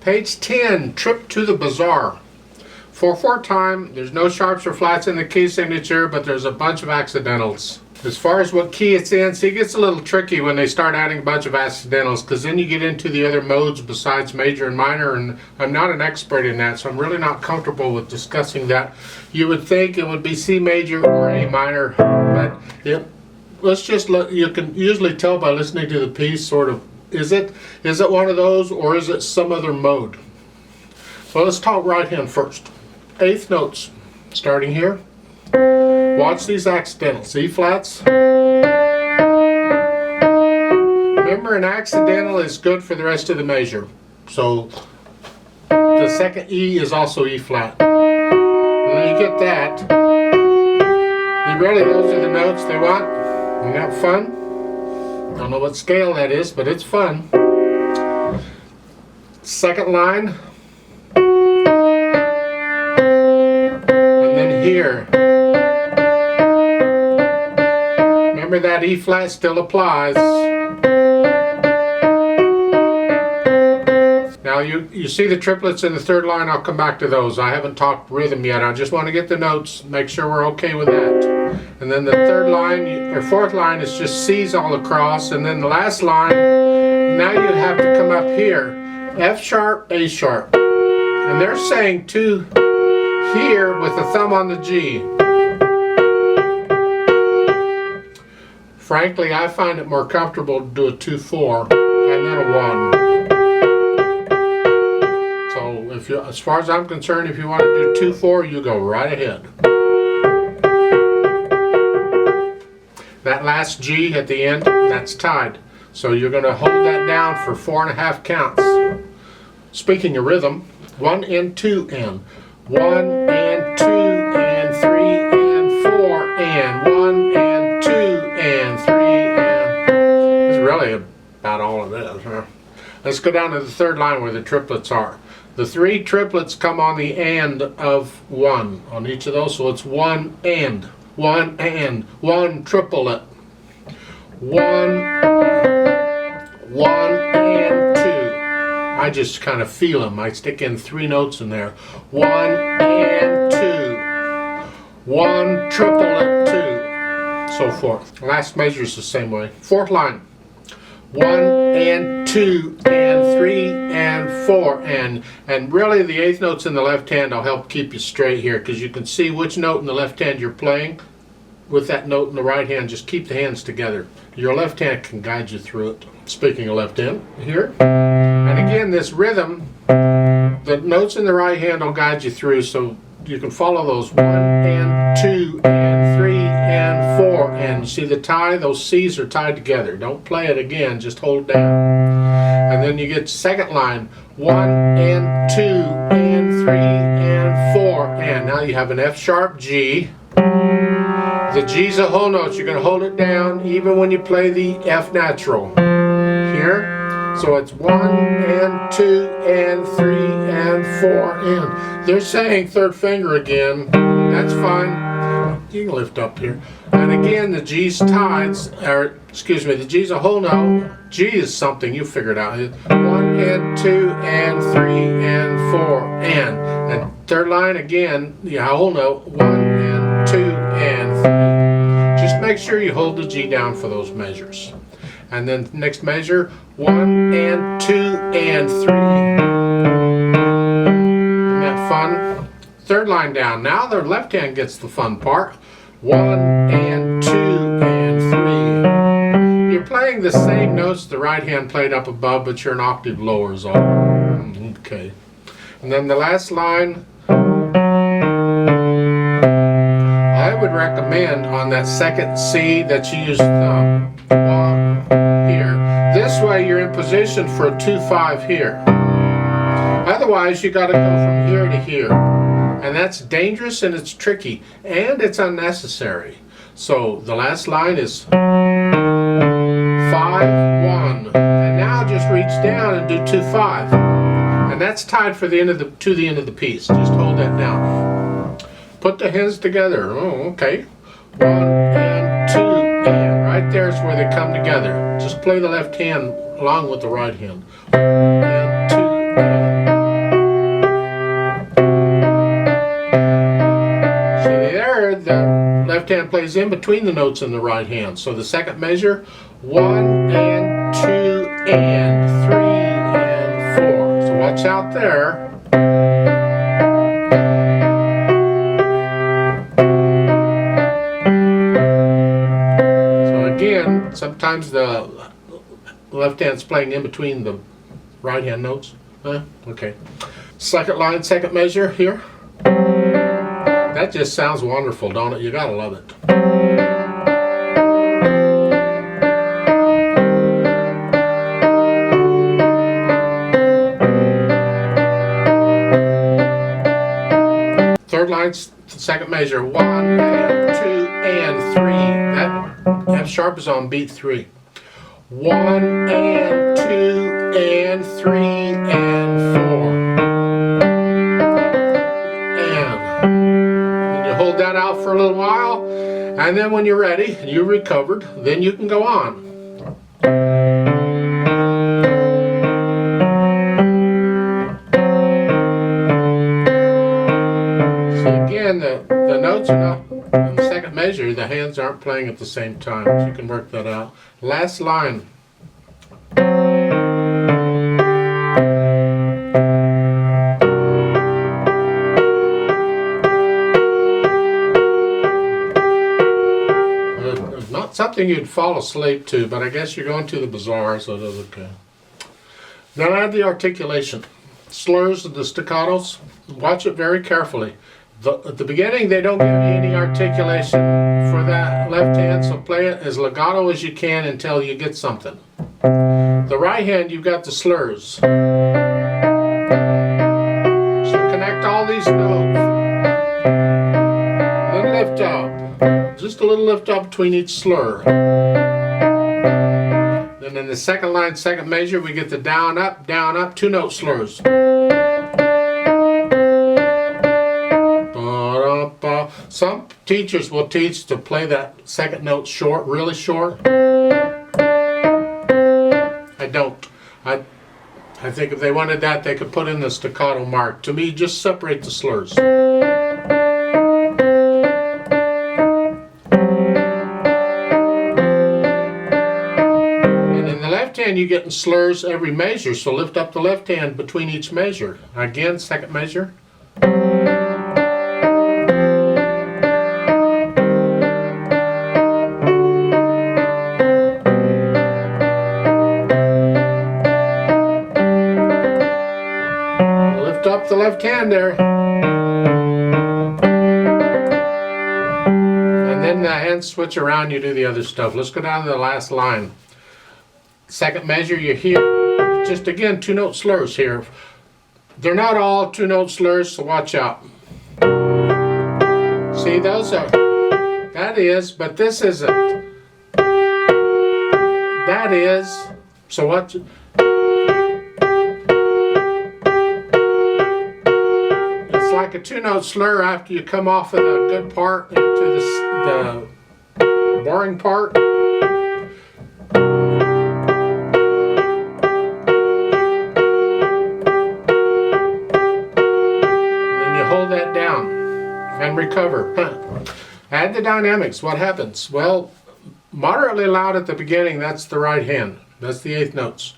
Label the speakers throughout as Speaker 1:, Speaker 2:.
Speaker 1: Page 10, Trip to the Bazaar. 4/4 time, there's no sharps or flats in the key signature, but there's a bunch of accidentals. As far as what key it's in, see, it gets a little tricky when they start adding a bunch of accidentals, because then you get into the other modes besides major and minor, and I'm not an expert in that, so I'm really not comfortable with discussing that. You would think it would be C major or A minor, but let's just look. You can usually tell by listening to the piece, sort of, is it one of those, or is it some other mode? So let's talk right hand first. Eighth notes, starting here. Watch these accidentals. E flats. Remember, an accidental is good for the rest of the measure. So the second E is also E flat. And then you get that. Really, those are the notes they want. You got fun? Don't know what scale that is, but it's fun. Second line. And then here. Remember that E flat still applies. Now you see the triplets in the third line. I'll come back to those. I haven't talked rhythm yet. I just want to get the notes, make sure we're okay with that. And then the third line, or fourth line, is just C's all across. And then the last line, now you have to come up here. F sharp, A sharp. And they're saying to here with the thumb on the G. Frankly, I find it more comfortable to do a 2/4 and then a 1. So as far as I'm concerned, if you want to do 2/4, you go right ahead. That last G at the end, that's tied. So you're going to hold that down for 4.5 counts. Speaking of rhythm, 1 and 2 and 1 and 2 and 3 and 4 and 1 and 2 and 3 and. That's really about all it is. Huh? Let's go down to the third line where the triplets are. The 3 triplets come on the and of 1 on each of those, so it's 1 and 1 and 1 triplet. 1 and 2. I just kind of feel them. I stick in 3 notes in there. 1 and 2. 1 triplet 2. So forth. Last measure is the same way. Fourth line. 1 and 2 and 3 and 4 and really the eighth notes in the left hand will help keep you straight here, because you can see which note in the left hand you're playing with that note in the right hand. Just keep the hands together. Your left hand can guide you through it. Speaking of left hand, here. And again, this rhythm, the notes in the right hand will guide you through, so you can follow those 1 and 2 and 3 and 4, and see the tie, those C's are tied together. Don't play it again, just hold down. And then you get second line, 1 and 2 and 3 and 4, and now you have an F sharp G. The G's a whole note. You're going to hold it down even when you play the F natural. Here. So it's 1 and 2 and 3 and 4 and. They're saying third finger again. That's fine. You can lift up here. And again, the G's tides, or excuse me, the G's a whole note. G is something you figured out. 1 and 2 and 3 and 4 and. And third line again, the whole note. 1 and 2 and 3. Just make sure you hold the G down for those measures. And then next measure, 1 and 2 and 3. Isn't that fun? Third line down. Now the left hand gets the fun part. 1 and 2 and 3. You're playing the same notes the right hand played up above, but you're an octave lower is all. Okay. And then the last line, I would recommend on that second C that you use thumb. Here. This way you're in position for a 2/5 here. Otherwise you got to go from here to here. And that's dangerous and it's tricky and it's unnecessary. So the last line is 5, 1. And now just reach down and do 2/5. And that's tied for the end of to the end of the piece. Just hold that down. Put the hands together. Oh, okay. 1 and 2 and. Right there is where they come together. Just play the left hand along with the right hand. 1 and 2 and. hand plays in between the notes in the right hand. So the second measure, 1 and 2 and 3 and 4. So watch out there. So again, sometimes the left hand's playing in between the right hand notes. Okay. Second line, second measure here. That just sounds wonderful, don't it? You gotta love it. Third line, second measure, 1 and 2 and 3. That F sharp is on beat 3. 1 and 2 and 3 and 4. And you hold that out for a little while, and then when you're ready, you're recovered, then you can go on. So again, the notes are not in the second measure, the hands aren't playing at the same time, so you can work that out. Last line. Not something you'd fall asleep to, but I guess you're going to the Bazaar, so that's okay. Now add the articulation. Slurs and the staccatos, watch it very carefully. At the beginning, they don't give you any articulation for that left hand, so play it as legato as you can until you get something. The right hand, you've got the slurs. So connect all these notes. Then lift up. Just a little lift up between each slur. Then in the second line, second measure, we get the down, up, 2-note slurs. Some teachers will teach to play that second note short, really short. I don't. I think if they wanted that, they could put in the staccato mark. To me, just separate the slurs. And in the left hand, you're getting slurs every measure, so lift up the left hand between each measure. Again, second measure. Up the left hand there, and then the hands switch around, you do the other stuff. Let's go down to the last line. Second measure, you hear just again 2-note slurs here. They're not all 2-note slurs, so watch out. See, those are, that is, but this isn't. That is, so what? Like a 2-note slur after you come off of the good part into the boring part. Then you hold that down and recover. Add the dynamics. What happens? Well, moderately loud at the beginning, that's the right hand. That's the 8th notes.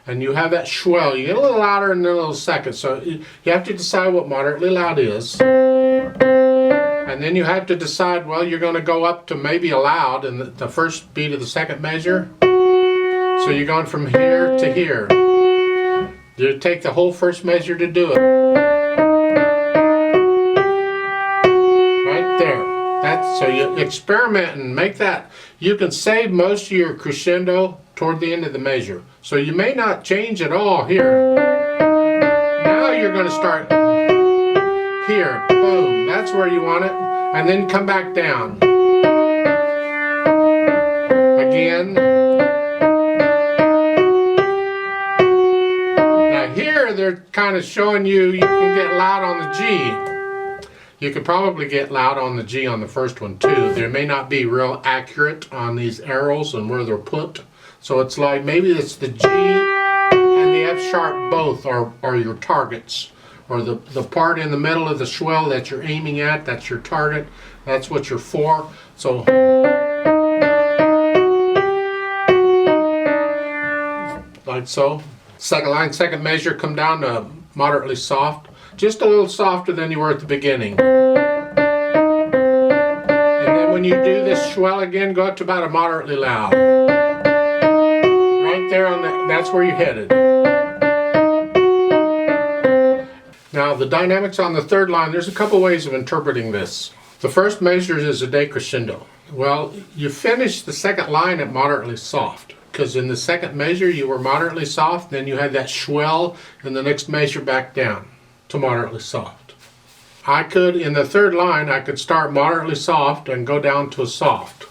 Speaker 1: And you have that swell. You get a little louder and then a little second. So you have to decide what moderately loud is. And then you have to decide, well, you're going to go up to maybe a loud in the first beat of the second measure. So you're going from here to here. You take the whole first measure to do it. Right there. So you experiment and make that. You can save most of your crescendo toward the end of the measure. So you may not change at all here. Now you're going to start here. Boom. That's where you want it. And then come back down. Again. Now here they're kind of showing you can get loud on the G. You could probably get loud on the G on the first one too. They may not be real accurate on these arrows and where they're put. So it's like maybe it's the G and the F sharp both are your targets or the part in the middle of the swell that you're aiming at, that's your target, that's what you're for. So like so. Second line, second measure, come down to moderately soft, just a little softer than you were at the beginning. And then when you do this swell again, go up to about a moderately loud. Right there on that's where you're headed. Now the dynamics on the third line, there's a couple ways of interpreting this. The first measure is a decrescendo. Well, you finish the second line at moderately soft, because in the second measure you were moderately soft, then you had that swell in the next measure back down to moderately soft. I could, in the third line, I could start moderately soft and go down to a soft.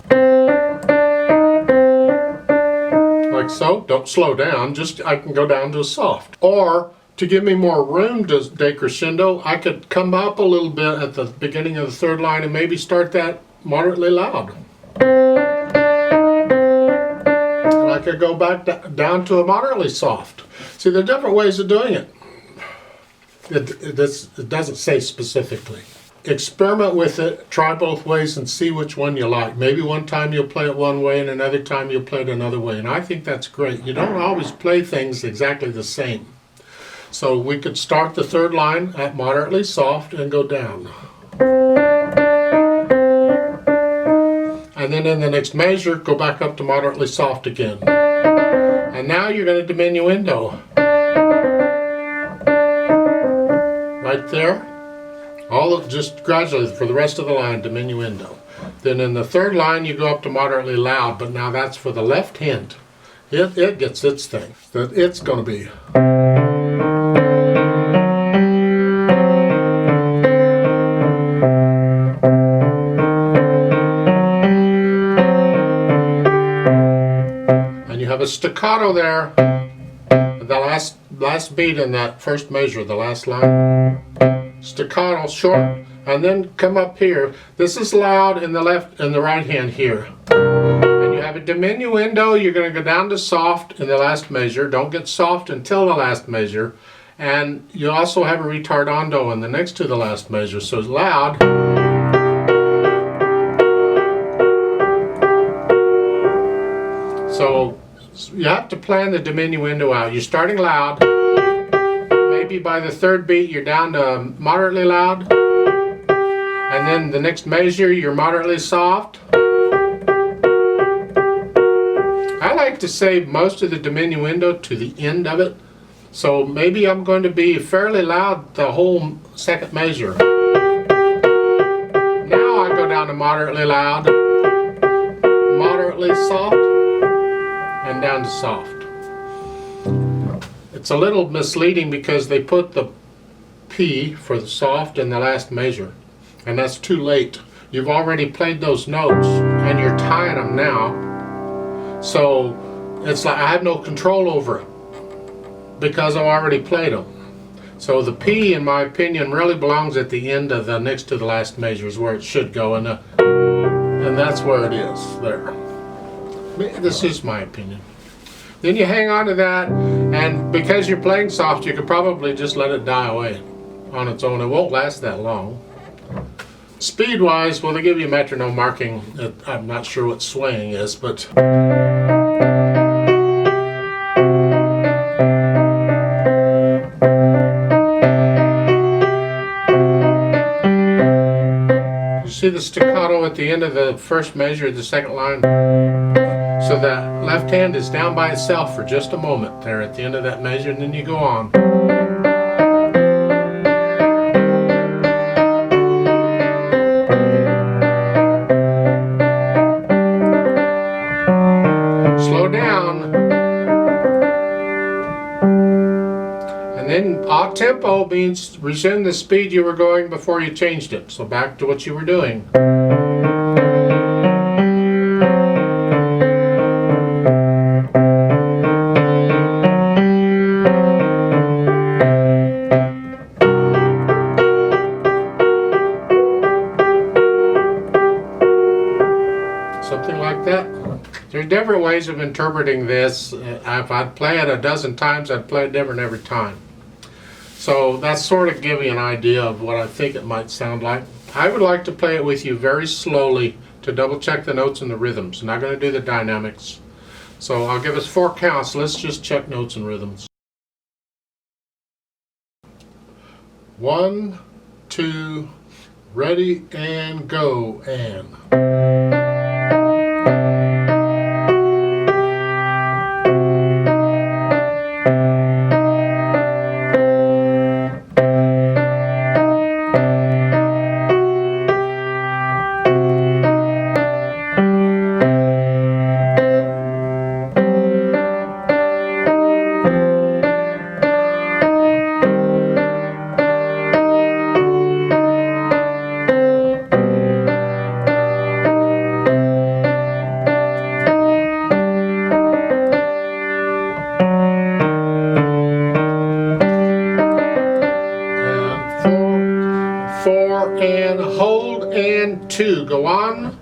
Speaker 1: Like so. Don't slow down, just I can go down to a soft. Or, to give me more room to decrescendo, I could come up a little bit at the beginning of the third line and maybe start that moderately loud. And I could go back down to a moderately soft. See, there are different ways of doing it. It doesn't say specifically. Experiment with it, try both ways and see which one you like. Maybe one time you'll play it one way and another time you'll play it another way. And I think that's great. You don't always play things exactly the same. So we could start the third line at moderately soft and go down. And then in the next measure, go back up to moderately soft again. And now you're going to diminuendo. Right there. Just gradually for the rest of the line, diminuendo. Then in the third line, you go up to moderately loud, but now that's for the left hand. It gets its thing. It's going to be. And you have a staccato there. The last beat in that first measure, the last line. Staccato, short, and then come up here. This is loud in the left and the right hand here. And you have a diminuendo, you're going to go down to soft in the last measure. Don't get soft until the last measure. And you also have a retardando in the next to the last measure. So it's loud. So you have to plan the diminuendo out. You're starting loud. Maybe by the third beat you're down to moderately loud, and then the next measure you're moderately soft. I like to save most of the diminuendo to the end of it, so maybe I'm going to be fairly loud the whole second measure. Now I go down to moderately loud, moderately soft, and down to soft. It's a little misleading because they put the P for the soft in the last measure, and that's too late. You've already played those notes and you're tying them now, so it's like I have no control over it because I've already played them. So the P, in my opinion, really belongs at the end of the next to the last measure is where it should go, and that's where it is there. This is my opinion. Then you hang on to that, and because you're playing soft, you could probably just let it die away on its own. It won't last that long. Speed-wise, well, they give you metronome marking. I'm not sure what swaying is, but... You see the staccato at the end of the first measure of the second line? So that left hand is down by itself for just a moment there at the end of that measure, and then you go on. Slow down. And then odd tempo means resume the speed you were going before you changed it. So back to what you were doing. Something like that. There's different ways of interpreting this. If I'd play it a dozen times, I'd play it different every time. So that's sort of give you an idea of what I think it might sound like. I would like to play it with you very slowly to double check the notes and the rhythms. I'm not going to do the dynamics. So I'll give us 4 counts. Let's just check notes and rhythms. 1, 2, ready and go, and. And hold and 2. Go on.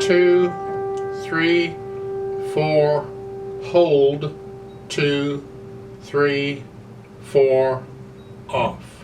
Speaker 1: Two, 3, 4, hold, 2, 3, 4, off.